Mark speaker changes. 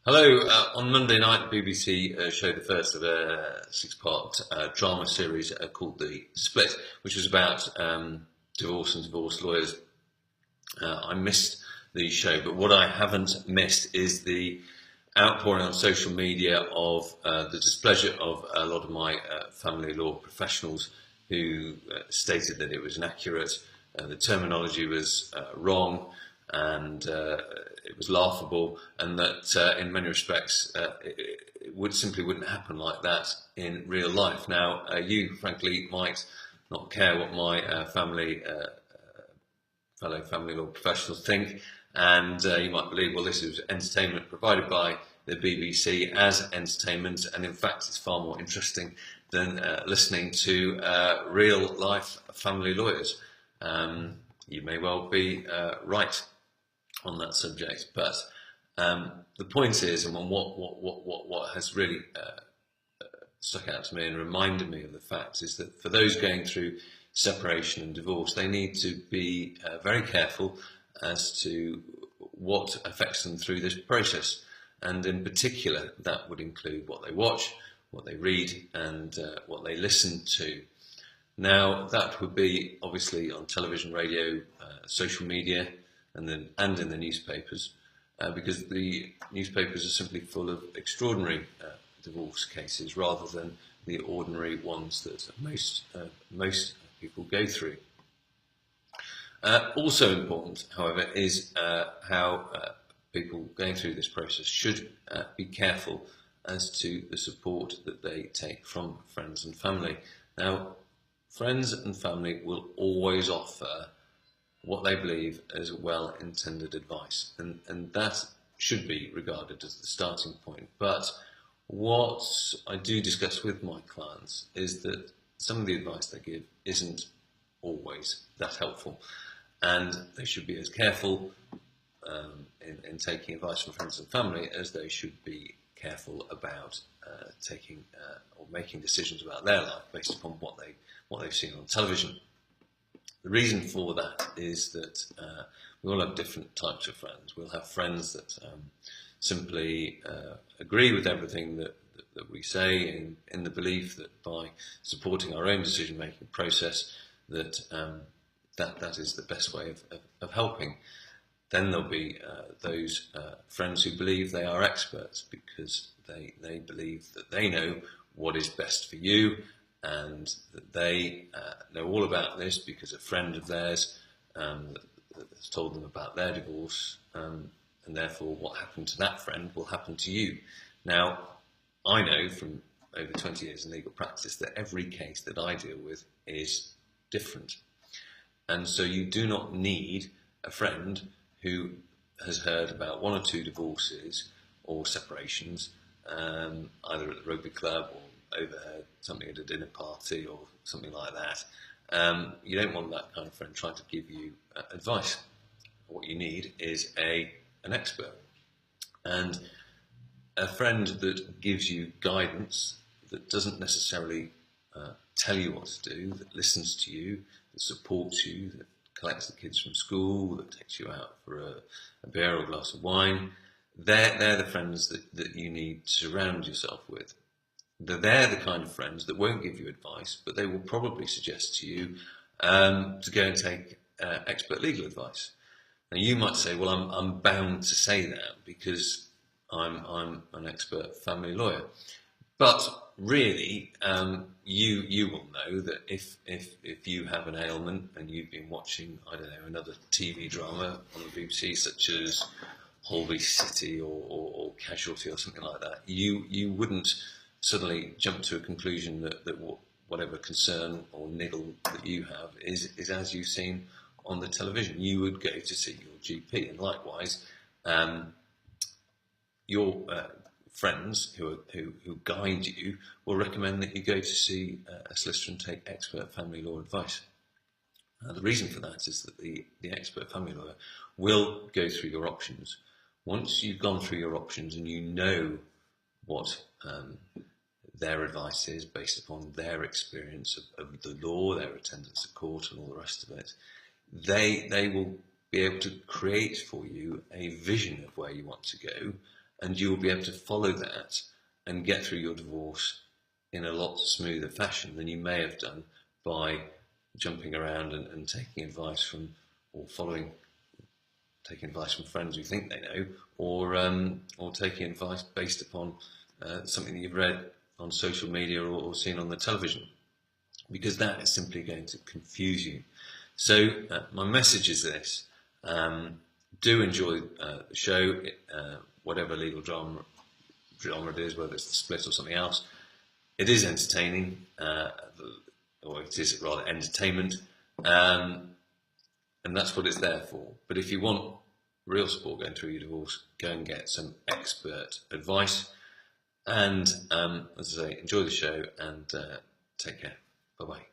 Speaker 1: Hello. On Monday night, the BBC showed the first of a six-part drama series called The Split, which was about divorce and divorce lawyers. I missed the show, but what I haven't missed is the outpouring on social media of the displeasure of a lot of my family law professionals who stated that it was inaccurate, the terminology was wrong, and it was laughable, and that in many respects it simply wouldn't happen like that in real life. Now, you frankly might not care what my fellow family law professionals think, and you might believe, well, this is entertainment provided by the BBC as entertainment, and in fact it's far more interesting than listening to real life family lawyers. You may well be right on that subject, but the point is, and what has really stuck out to me and reminded me of the fact is that for those going through separation and divorce, they need to be very careful as to what affects them through this process, and in particular that would include what they watch, what they read, and what they listen to. Now, that would be obviously on television, radio, social media, and in the newspapers, because the newspapers are simply full of extraordinary divorce cases rather than the ordinary ones that most people go through. Also important, however, is how people going through this process should be careful as to the support that they take from friends and family. Now, friends and family will always offer what they believe as well-intended advice, and that should be regarded as the starting point. But what I do discuss with my clients is that some of the advice they give isn't always that helpful, and they should be as careful in taking advice from friends and family as they should be careful about taking or making decisions about their life based upon what they've seen on television. The reason for that is that we all have different types of friends. We'll have friends that simply agree with everything that we say in the belief that by supporting our own decision-making process that that is the best way of helping. Then there'll be those friends who believe they are experts because they believe that they know what is best for you, and that they know all about this because a friend of theirs has told them about their divorce, and therefore what happened to that friend will happen to you. Now, I know from over 20 years in legal practice that every case that I deal with is different. And so you do not need a friend who has heard about one or two divorces or separations, either at the rugby club or overheard something at a dinner party or something like that. You don't want that kind of friend trying to give you advice. What you need is an expert, and a friend that gives you guidance, that doesn't necessarily tell you what to do, that listens to you, that supports you, that collects the kids from school, that takes you out for a beer or a glass of wine. They're the friends that you need to surround yourself with. They're the kind of friends that won't give you advice, but they will probably suggest to you to go and take expert legal advice. Now, you might say, well, I'm bound to say that because I'm an expert family lawyer. But really, you will know that if you have an ailment and you've been watching, I don't know, another TV drama on the BBC, such as Holby City or Casualty or something like that, you wouldn't suddenly jump to a conclusion that whatever concern or niggle that you have is as you've seen on the television. You would go to see your GP, and likewise, your friends who guide you will recommend that you go to see a solicitor and take expert family law advice. The reason for that is that the expert family lawyer will go through your options. Once you've gone through your options and you know what their advice is based upon their experience of the law, their attendance at court and all the rest of it, they will be able to create for you a vision of where you want to go, and you will be able to follow that and get through your divorce in a lot smoother fashion than you may have done by jumping around and taking advice from, or taking advice from friends who think they know, or taking advice based upon something that you've read on social media or seen on the television, because that is simply going to confuse you. So my message is this: do enjoy the show, whatever legal genre it is, whether it's The Split or something else. It is entertaining, or it is rather entertainment, and that's what it's there for. But if you want real support going through your divorce, go and get some expert advice. And as I say, enjoy the show and take care. Bye-bye.